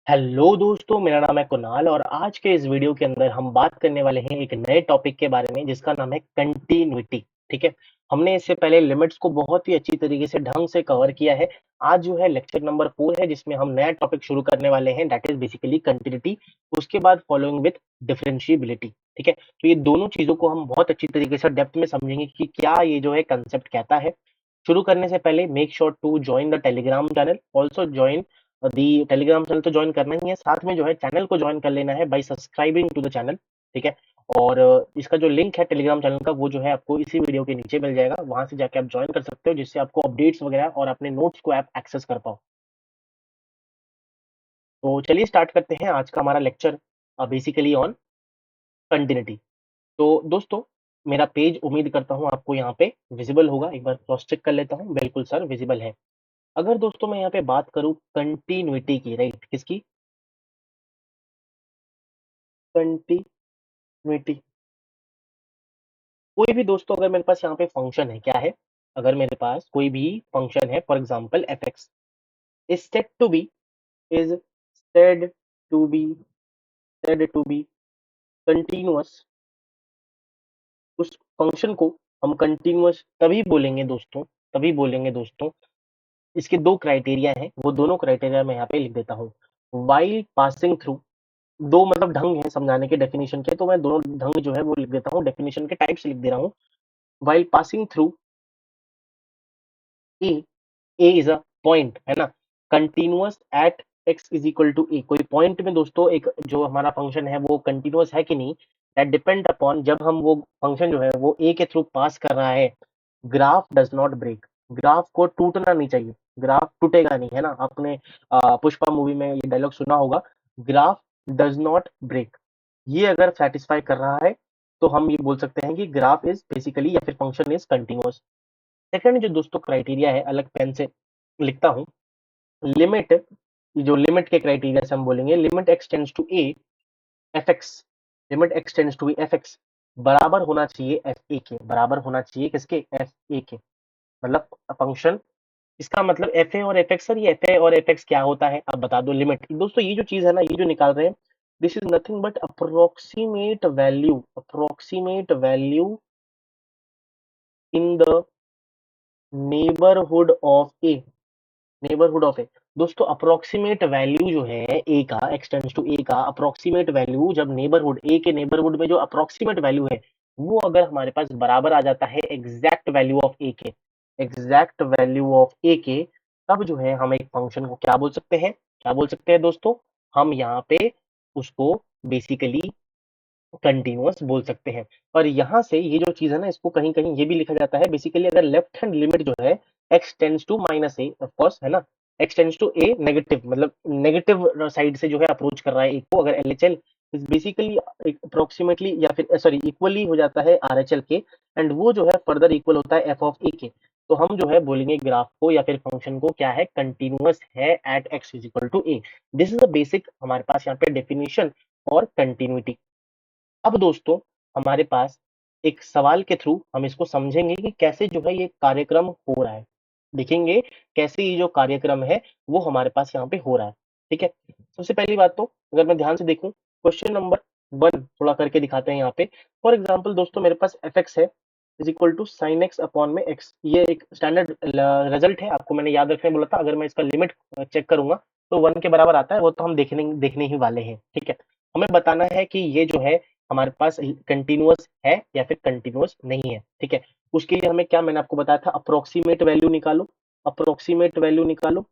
Hello दोस्तों, मेरा नाम है कुणाल और आज के इस वीडियो के अंदर हम बात करने वाले हैं एक नए टॉपिक के बारे में जिसका नाम है कंटिन्यूटी। ठीक है। हमने इससे पहले लिमिट्स को बहुत ही अच्छी तरीके से ढंग से कवर किया है। आज जो है लेक्चर नंबर 4 है जिसमें हम नया टॉपिक शुरू करने वाले हैं, दैट इज बेसिकली कंटिन्यूटी। उसके बाद फॉलोइंग विथ डिफरेंशिएबिलिटी। ठीक है। तो ये दोनों चीजों को हम बहुत अच्छी तरीके से डेप्थ में समझेंगे कि क्या ये जो है कंसेप्ट कहता है। शुरू करने से पहले make sure to join the Telegram channel, also join the Telegram channel. तो ज्वाइन करना ही है, साथ में जो है चैनल को ज्वाइन कर लेना है by subscribing to the channel. ठीक है। और इसका जो लिंक है टेलीग्राम चैनल का वो जो है आपको इसी वीडियो के नीचे मिल जाएगा, वहां से जाके आप ज्वाइन कर सकते हो जिससे आपको अपडेट्स वगैरह और अपने नोट्स को आप एक्सेस कर पाओ। तो चलिए स्टार्ट करते हैं आज का हमारा लेक्चर बेसिकली ऑन कंटिन्यूटी। तो दोस्तों, मेरा पेज उम्मीद करता हूँ आपको यहाँ पे विजिबल होगा। एक बार क्रॉस चेक कर लेता हूँ, बिल्कुल सर विजिबल है। अगर दोस्तों मैं यहाँ पे बात करूँ कंटिन्यूटी की, राइट, किसकी? कंटिन्यूटी। कोई भी दोस्तों अगर मेरे पास यहाँ पे फंक्शन है, क्या है? अगर मेरे पास कोई भी फंक्शन है, for example f x is said to be, is said to be said to be continuous, उस फंक्शन को हम कंटिन्यूअस तभी बोलेंगे दोस्तों, तभी बोलेंगे दोस्तों। इसके दो क्राइटेरिया हैं, वो दोनों क्राइटेरिया मैं यहाँ पे लिख देता हूँ। वाइल पासिंग थ्रू, दो मतलब ढंग है समझाने के डेफिनेशन के, तो मैं दोनों ढंग जो है वो लिख देता हूँ, डेफिनेशन के टाइप्स लिख दे रहा हूँ। While passing through a, a is a point, है ना, continuous at x is equal to a. कोई पॉइंट में दोस्तों एक जो हमारा फंक्शन है वो कंटिन्यूअस है कि नहीं, दैट डिपेंड अपॉन, जब हम वो फंक्शन जो है वो ए के थ्रू पास कर रहा है, graph does not break. Graph को टूटना नहीं चाहिए, ग्राफ टूटेगा नहीं, है ना। आपने पुष्पा मूवी में ये डायलॉग सुना होगा, ग्राफ डज नॉट ब्रेक। ये अगर सेटिस्फाई कर रहा है तो हम ये बोल सकते हैं कि ग्राफ इज बेसिकली या फिर फंक्शन इज कंटिन्यूअस। सेकंड जो दोस्तों क्राइटेरिया है, अलग पेन से लिखता हूँ, लिमिट। जो लिमिट के क्राइटेरिया से हम बोलेंगे, limit extends to a f x, limit extends to f x बराबर होना चाहिए एफ ए के, बराबर होना चाहिए किसके? एफ ए के। मतलब फंक्शन, इसका मतलब एफ ए और एफ एक्स। सर ये एफ ए और एफ एक्स क्या होता है, अब बता दो। लिमिट दोस्तों ये जो चीज है ना, ये जो निकाल रहे हैं, this is nothing but approximate value in the neighbourhood of a, neighbourhood of a. दोस्तों अप्रोक्सीमेट वैल्यू जो है ए का, एक्सटेंड्स टू ए का अप्रोक्सीमेट वैल्यू, जब नेबरहुड ए के नेबरहुड में जो अप्रोक्सीमेट वैल्यू है वो अगर हमारे पास बराबर आ जाता है एग्जैक्ट वैल्यू ऑफ ए के, एग्जैक्ट वैल्यू ऑफ ए के, तब जो है हम एक फंक्शन को क्या बोल सकते हैं, क्या बोल सकते हैं दोस्तों? हम यहाँ पे उसको बेसिकली कंटिन्यूअस बोल सकते हैं। और यहाँ से ये जो चीज है ना, इसको कहीं कहीं ये भी लिखा जाता है बेसिकली, अगर लेफ्ट हैंड लिमिट जो है x tends to minus a, of course, है ना, x tends to a negative, मतलब नेगेटिव साइड से जो है अप्रोच कर रहा है ए को, अगर L H L is basically approximately या फिर सॉरी इक्वली हो जाता है आर एच एल के, एंड वो जो है फर्दर इक्वल होता है एफ ऑफ ए के, तो हम जो है बोलेंगे ग्राफ को या फिर फंक्शन को क्या है, कंटिन्यूअस है at x is equal to a. This is a basic हमारे पास यहाँ पे डेफिनेशन और कंटिन्यूटी। अब दोस्तों हमारे पास एक सवाल के थ्रू हम इसको समझेंगे कि कैसे जो है ये कार्यक्रम हो रहा है, देखेंगे कैसे ये जो कार्यक्रम है वो हमारे पास यहाँ पे हो रहा है। ठीक है। सबसे पहली बात तो अगर मैं ध्यान से देखूं, क्वेश्चन नंबर 1 थोड़ा करके दिखाते हैं यहाँ पे। फॉर एग्जाम्पल दोस्तों मेरे पास एफ एक्स है is equal to sine x upon में एक्स, ये एक स्टैंडर्ड रिजल्ट है, आपको मैंने याद रखने बोला था। अगर मैं इसका लिमिट चेक करूंगा तो 1 के बराबर आता है, वो तो हम देखने देखने ही वाले हैं। ठीक है। हमें बताना है कि ये जो है हमारे पास कंटिन्यूअस है या फिर कंटिन्यूअस नहीं है। ठीक है। उसके लिए हमें क्या, मैंने आपको बताया था, अप्रोक्सीमेट वैल्यू निकालो, अप्रोक्सीमेट वैल्यू निकालो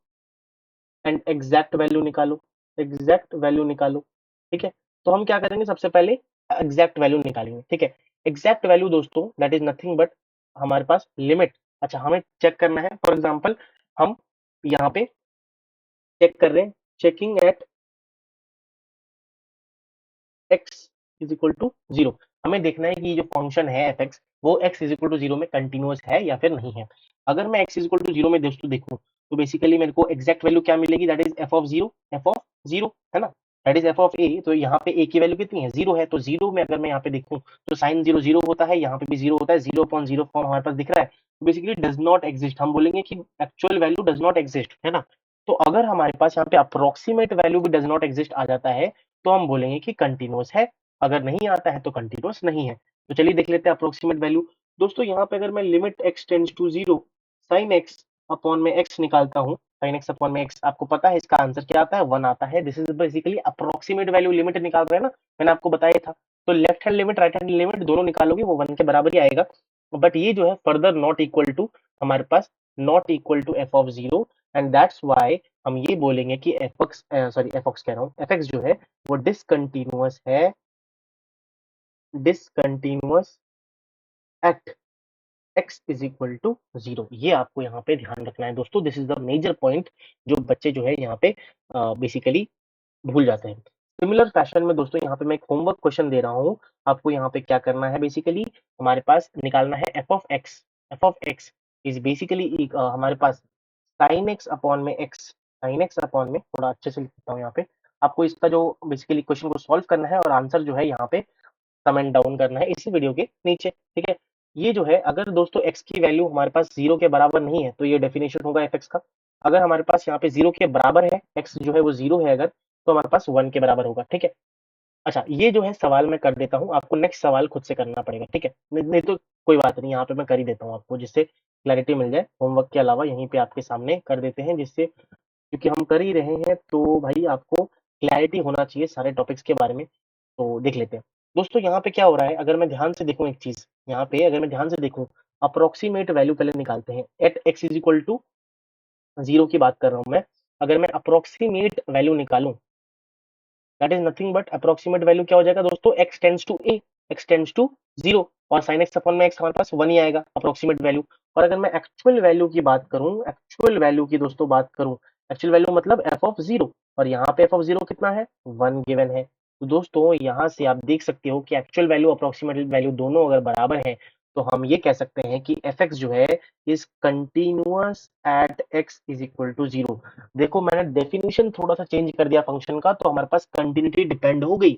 एंड एग्जैक्ट वैल्यू निकालो, एग्जैक्ट वैल्यू निकालो। ठीक है। तो हम क्या करेंगे, सबसे पहले एग्जैक्ट वैल्यू निकालेंगे। ठीक है। एग्जैक्ट वैल्यू दोस्तों दैट इज नथिंग बट हमारे पास लिमिट, अच्छा हमें चेक करना है, फॉर एग्जाम्पल हम यहाँ पे चेक कर रहे हैं, checking at x is equal to zero. हमें देखना है कि ये जो फंक्शन है एफ एक्स वो x is equal to zero में कंटिन्यूअस है या फिर नहीं है। अगर मैं x is equal to zero में दोस्तों देखूं तो बेसिकली मेरे को एग्जैक्ट वैल्यू क्या मिलेगी, that is f of zero, F of zero, है ना, दैट इज एफ ऑफ ए। तो यहाँ पे ए की वैल्यू कितनी है, जीरो है, तो जीरो में अगर मैं यहाँ पे देखूं तो साइन जीरो जीरो होता है, यहाँ पे भी जीरो होता है, जीरो अपॉन जीरो फॉर्म हमारे पास दिख रहा है, तो बेसिकली डज नॉट एग्जिस्ट, हम बोलेंगे कि actual value does not exist, है ना। तो अगर हमारे पास यहाँ पे अप्रोक्सीमेट वैल्यू भी डज नॉट एग्जिस्ट आ जाता है तो हम बोलेंगे कि कंटिन्यूअस है, अगर नहीं आता है तो कंटिन्यूअस नहीं है। तो चलिए देख लेते हैं अप्रोक्सीमेट वैल्यू। दोस्तों यहाँ पे अगर मैं limit x tends to 0 sin x upon में x निकालता हूँ, sin x अपॉन में x, आपको पता है इसका आंसर क्या आता है, 1 आता है। This is basically approximate value, limit निकाल रहे हैं ना, मैंने आपको बताया था। तो left hand limit right hand limit दोनों निकालोगे वो 1 के बराबर ही आएगा। बट ये जो है फर्दर नॉट इक्वल टू हमारे पास not equal to f of 0, and that's why हम ये बोलेंगे कि एफ कह रहा हूँ, एफ जो है वो डिसकंटिन्यूअस है, discontinuous at x is equal to 0। ये आपको यहाँ पे ध्यान रखना है दोस्तों, this is the major point जो बच्चे जो है यहाँ पे बेसिकली भूल जाते हैं। सिमिलर फैशन में दोस्तों यहाँ पे मैं एक होमवर्क क्वेश्चन दे रहा हूँ, आपको यहाँ पे क्या करना है, बेसिकली हमारे पास निकालना है F of x. F of x is basically हमारे पास साइन एक्स अपॉन में एक्स, साइन एक्स अपॉन में, थोड़ा अच्छे से लिखता हूँ यहाँ पे, आपको इसका जो बेसिकली क्वेश्चन को सॉल्व करना है और आंसर जो है यहाँ पे कमेंट डाउन करना है इसी वीडियो के नीचे, ठीक है। ये जो है अगर दोस्तों x की वैल्यू हमारे पास 0 के बराबर नहीं है तो ये डेफिनेशन होगा fx का। अगर हमारे पास यहाँ पे 0 के बराबर है, x जो है वो 0 है अगर, तो हमारे पास 1 के बराबर होगा, ठीक है। अच्छा ये जो है सवाल मैं कर देता हूँ, आपको नेक्स्ट सवाल खुद से करना पड़ेगा, ठीक है। नहीं तो कोई बात नहीं, यहाँ पे मैं कर ही देता हूँ आपको, जिससे क्लैरिटी मिल जाए। होमवर्क के अलावा यहीं पे आपके सामने कर देते हैं, जिससे क्योंकि हम कर ही रहे हैं तो भाई आपको क्लैरिटी होना चाहिए सारे टॉपिक्स के बारे में। तो देख लेते हैं दोस्तों यहाँ पे क्या हो रहा है। अगर मैं ध्यान से देखूं एक चीज, यहाँ पे अगर मैं ध्यान से देखूं, अप्रोक्सीमेट वैल्यू पहले निकालते हैं। At x is equal to 0 की बात कर रहा हूं मैं। अगर मैं अप्रोक्सीमेट वैल्यू निकालूं, that is nothing but approximate value क्या हो जाएगा दोस्तों, x tends to a, x tends to 0, और sin x अपॉन में x हमारे पास 1 ही आएगा अप्रोक्सीमेट वैल्यू। और अगर मैं एक्चुअल वैल्यू की बात करूं, एक्चुअल वैल्यू की दोस्तों बात करूं, एक्चुअल वैल्यू मतलब f ऑफ 0, और यहाँ पे f ऑफ 0 कितना है, 1 गिवन है। तो दोस्तों यहाँ से आप देख सकते हो कि एक्चुअल वैल्यू अप्रोक्सीमेट वैल्यू दोनों अगर बराबर है तो हम ये कह सकते हैं कि fx जो है is continuous at x is equal to 0। देखो मैंने डेफिनेशन थोड़ा सा चेंज कर दिया फंक्शन का, तो हमारे पास कंटिन्यूटी डिपेंड हो गई।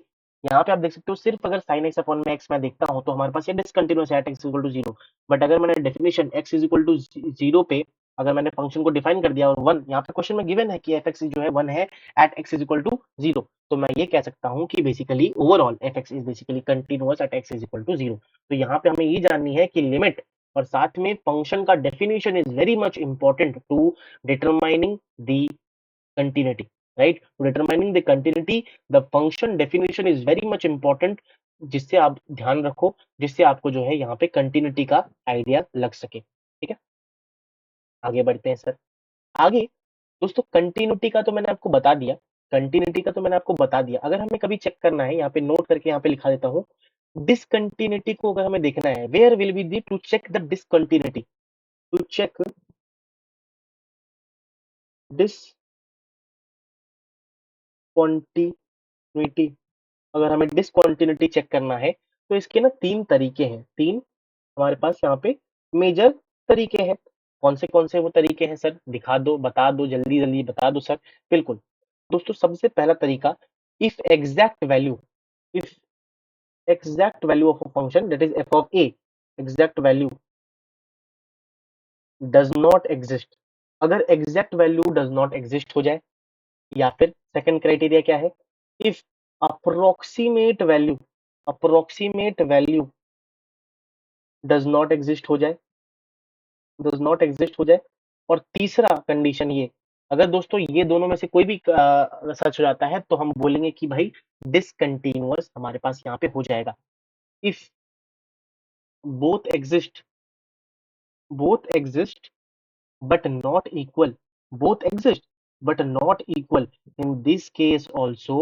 यहाँ पे आप देख सकते हो सिर्फ अगर sin x अपॉन में x मैं देखता हूँ तो हमारे पास ये डिसकंटिन्यूअस है at x equal to 0। But अगर मैंने definition x is equal to 0 पे अगर मैंने फंक्शन को डिफाइन कर दिया और 1 यहाँ पे क्वेश्चन में गिवन है कि एफ एक्स जो है 1 है at x is equal to 0, तो मैं ये कह सकता हूँ कि basically overall f x is basically continuous at x is equal to 0। तो यहाँ पे हमें ये जाननी है कि लिमिट और साथ में फंक्शन का definition is very much important to determining the continuity, right? To determining the continuity, the function definition is very much important, जिससे आप ध्यान रखो, जिससे आपको जो है यहाँ पे कंटिन्यूटी का आइडिया लग सके, ठीक है। आगे बढ़ते हैं सर। आगे दोस्तों कंटिन्यूटी का तो मैंने आपको बता दिया, कंटिन्यूटी का तो मैंने आपको बता दिया। अगर हमें कभी चेक करना है, यहाँ पे नोट करके यहाँ पे लिखा देता हूँ, डिसकंटिन्यूटी को अगर हमें देखना है, where will be the to check the discontinuity, to check discontinuity, अगर हमें डिसकंटिन्यूटी चेक करना है तो इसके ना 3 तरीके हैं, 3 हमारे पास यहाँ पे मेजर तरीके हैं। कौन से वो तरीके हैं सर, दिखा दो, बता दो, जल्दी जल्दी बता दो सर। बिल्कुल दोस्तों, सबसे पहला तरीका, if exact value, if exact value of a function that is f of a, exact value does not exist, अगर exact value does not exist हो जाए, या फिर सेकंड क्राइटेरिया क्या है, if approximate value, approximate value does not exist हो जाए, does not exist हो जाए। और तीसरा कंडीशन ये, अगर दोस्तों ये दोनों में से कोई भी सच हो जाता है तो हम बोलेंगे कि भाई डिसकंटिन्यूअस हमारे पास यहाँ पे हो जाएगा। If both exist, both exist but not equal, both exist but not equal, in this case also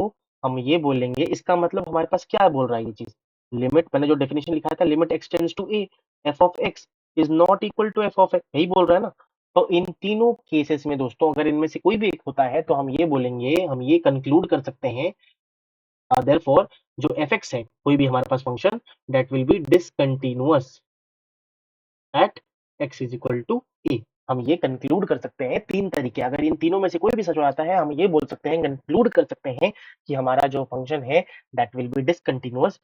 हम ये बोलेंगे, इसका मतलब हमारे पास क्या बोल रहा है ये चीज, लिमिट मैंने जो डेफिनेशन लिखा था, limit x tends to a, f of x is not equal to f of x, यही बोल रहा है ना। तो इन तीनों केसेस में दोस्तों अगर इनमें से कोई भी एक होता है तो हम ये बोलेंगे, हम ये कंक्लूड कर सकते हैं, देयरफॉर जो एफ एक्स है, कोई भी हमारे पास function, that will be discontinuous at x is equal to a. हम ये कंक्लूड कर सकते हैं, 3 तरीके, अगर इन तीनों में से कोई भी सच हो जाता है हम ये बोल सकते हैं, कंक्लूड कर सकते हैं कि हमारा जो फंक्शन है that will be discontinuous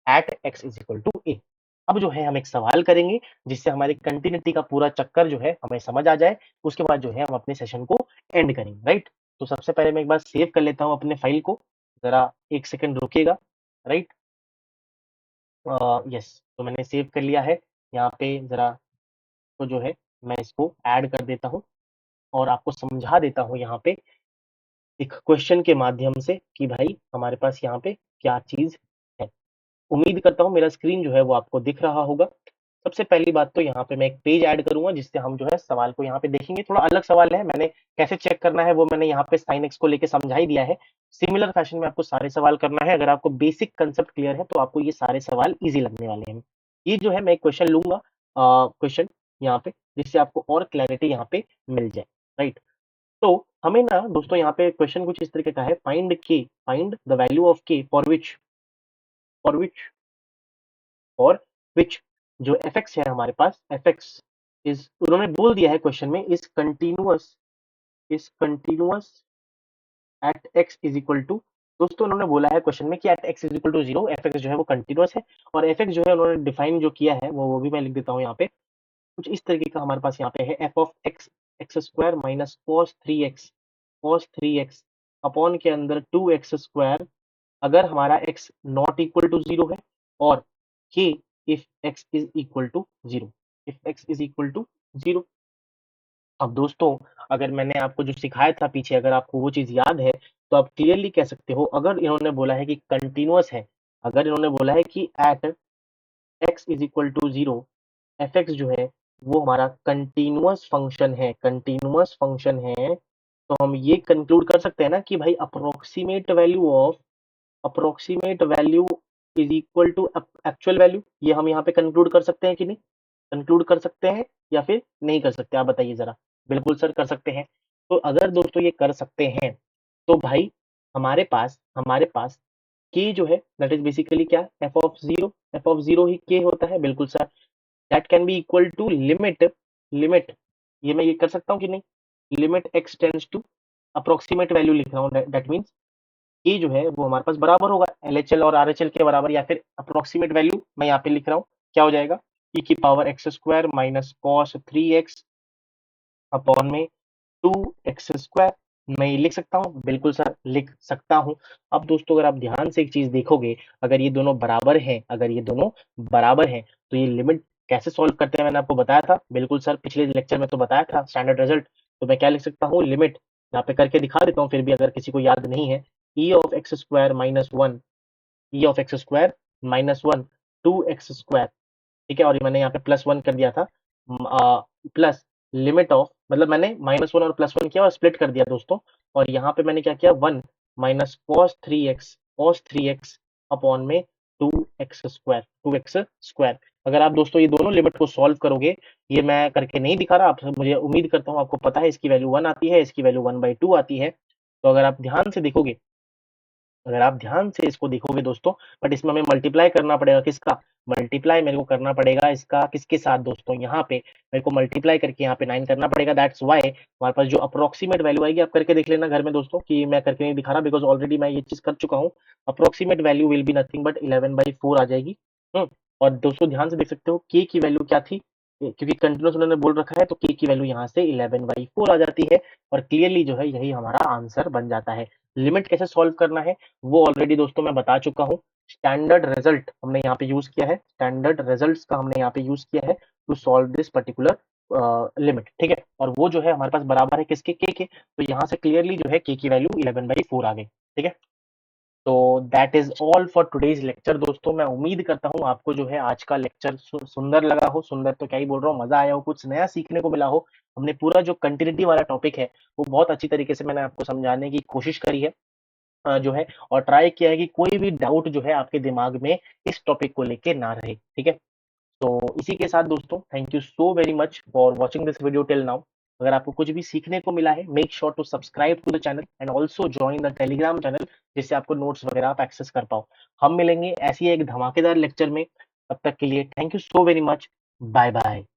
at x is equal to a. अब जो है हम एक सवाल करेंगे जिससे हमारी कंटिन्यूटी का पूरा चक्कर जो है हमें समझ आ जाए, उसके बाद जो है हम अपने सेशन को एंड करेंगे, राइट? तो सबसे पहले मैं एक बार सेव कर लेता हूँ अपने फाइल को, ज़रा 1 सेकंड रुकिएगा, राइट? यस, तो मैंने सेव कर लिया है। यहाँ पे ज़रा तो जो है मैं इसको ऐड कर देता हूँ और आपको समझा देता हूँ यहाँ पे एक क्वेश्चन के माध्यम से कि भाई हमारे पास यहाँ पे क्या चीज़ है। उम्मीद करता हूँ मेरा स्क्रीन जो है वो आपको दिख रहा होगा। सबसे पहली बात तो यहाँ पे मैं एक पेज ऐड करूँगा जिससे हम जो है सवाल को यहाँ पे देखेंगे। थोड़ा अलग सवाल है, मैंने कैसे चेक करना है वो मैंने यहाँ पे साइन एक्स को लेके समझा ही दिया है। सिमिलर फैशन में आपको सारे सवाल करना है। अगर आपको बेसिक कांसेप्ट क्लियर है तो आपको ये सारे सवाल ईज़ी लगने वाले हैं। ये जो है मैं एक क्वेश्चन लूँगा क्वेश्चन यहाँ पे जिससे आपको और क्लैरिटी यहाँ पे मिल जाए, राइट? तो हमें ना दोस्तों यहाँ पे क्वेश्चन कुछ इस तरीके का है, फाइंड द वैल्यू ऑफ के फॉर और विच जो fx है हमारे पास fx इज उन्होंने बोल दिया है क्वेश्चन में is continuous at x is equal to दोस्तों उन्होंने बोला है क्वेश्चन में कि at x is equal to 0 fx जो है वो कंटिन्यूअस है और fx जो है उन्होंने डिफाइन जो किया है वो भी मैं लिख देता हूँ यहाँ पे कुछ इस तरीके का हमारे पास यहाँ पे है f of x x square minus cos 3x upon के अंदर 2x स्क्वायर अगर हमारा x नॉट इक्वल टू 0 है और k if x is equal to 0 if x is equal to 0 अब दोस्तों अगर मैंने आपको जो सिखाया था पीछे अगर आपको वो चीज याद है तो आप क्लियरली कह सकते हो अगर इन्होंने बोला है कि कंटिन्यूअस है अगर इन्होंने बोला है कि at x is equal to 0 f x जो है वो हमारा कंटिन्यूअस फंक्शन है तो हम ये कंक्लूड कर सकते हैं ना कि भाई approximate value is equal to actual value ये हम यहाँ पे कंक्लूड कर सकते हैं कि नहीं कंक्लूड कर सकते हैं या फिर नहीं कर सकते आप बताइए जरा बिल्कुल सर कर सकते हैं तो अगर दोस्तों ये कर सकते हैं तो भाई हमारे पास के जो है दैट इज बेसिकली क्या एफ ऑफ जीरो ही के होता है बिल्कुल sir that can be equal to limit ये मैं ये कर सकता हूँ कि नहीं limit x tends to approximate value लिख रहा हूँ दैट मीन्स ये जो है वो हमारे पास बराबर होगा एलएचएल और आरएचएल के बराबर या फिर अप्रोक्सीमेट वैल्यू मैं यहाँ पे लिख रहा हूँ क्या हो जाएगा ई की power x square minus cos 3x upon में 2x स्क्वायर मैं ये लिख सकता हूँ बिल्कुल सर लिख सकता हूँ अब दोस्तों अगर आप ध्यान से एक चीज देखोगे अगर ये दोनों बराबर हैं तो ये लिमिट कैसे सॉल्व करते हैं मैंने आपको बताया था बिल्कुल सर पिछले लेक्चर में तो बताया था स्टैंडर्ड रिजल्ट तो मैं क्या लिख सकता हूँ लिमिट यहाँ पे करके दिखा देता हूँ फिर भी अगर किसी को याद नहीं है ई of x square minus one E of x square minus one 2x square ठीक है और ये मैंने यहाँ पे +1 कर दिया था प्लस लिमिट ऑफ मतलब मैंने -1 और +1 किया और स्प्लिट कर दिया दोस्तों और यहाँ पे मैंने क्या किया 1 माइनस cos 3x अपॉन में 2x स्क्वायर अगर आप दोस्तों ये दोनों लिमिट को सॉल्व करोगे ये मैं करके नहीं दिखा रहा आप मुझे उम्मीद करता हूँ आपको पता है इसकी वैल्यू 1 आती है इसकी वैल्यू 1/2 आती है तो अगर आप ध्यान से इसको देखोगे दोस्तों बट इसमें हमें मल्टीप्लाई करना पड़ेगा किसका मल्टीप्लाई मेरे को करना पड़ेगा इसका किसके साथ दोस्तों यहाँ पे मेरे को मल्टीप्लाई करके यहाँ पे 9 करना पड़ेगा दैट्स वाई हमारे पास जो अप्रोक्सीमेट वैल्यू आएगी आप करके देख लेना घर में दोस्तों कि मैं करके नहीं दिखा रहा बिकॉज ऑलरेडी मैं ये चीज कर चुका हूँ approximate value will be nothing but 11/4 आ जाएगी और दोस्तों ध्यान से देख सकते हो के की वैल्यू क्या थी क्योंकि कंटिन्यूस उन्होंने बोल रखा है तो के की वैल्यू यहाँ से 11/4 आ जाती है और क्लियरली जो है यही हमारा आंसर बन जाता है लिमिट कैसे सॉल्व करना है वो ऑलरेडी दोस्तों मैं बता चुका हूँ स्टैंडर्ड रिजल्ट हमने यहाँ पे यूज किया है स्टैंडर्ड रिजल्ट्स का हमने यहाँ पे यूज किया है to solve this particular limit ठीक है और वो जो है हमारे पास बराबर है किसके के तो यहाँ से क्लियरली जो है के की वैल्यू 11/4 आ गई ठीक है तो that is all for today's lecture दोस्तों मैं उम्मीद करता हूँ आपको जो है आज का लेक्चर सुंदर लगा हो सुंदर तो क्या ही बोल रहा हूँ मजा आया हो कुछ नया सीखने को मिला हो हमने पूरा जो कंटिन्यूटी वाला टॉपिक है वो बहुत अच्छी तरीके से मैंने आपको समझाने की कोशिश करी है जो है और ट्राई किया है कि कोई भी डाउट जो है आपके दिमाग में इस टॉपिक को लेके ना रहे ठीक है तो इसी के साथ दोस्तों thank you so very much for watching this video till now अगर आपको कुछ भी सीखने को मिला है make sure to subscribe to the channel and also join the Telegram channel जिससे आपको नोट्स वगैरह आप एक्सेस कर पाओ हम मिलेंगे ऐसी एक धमाकेदार लेक्चर में तब तक के लिए thank you so very much bye bye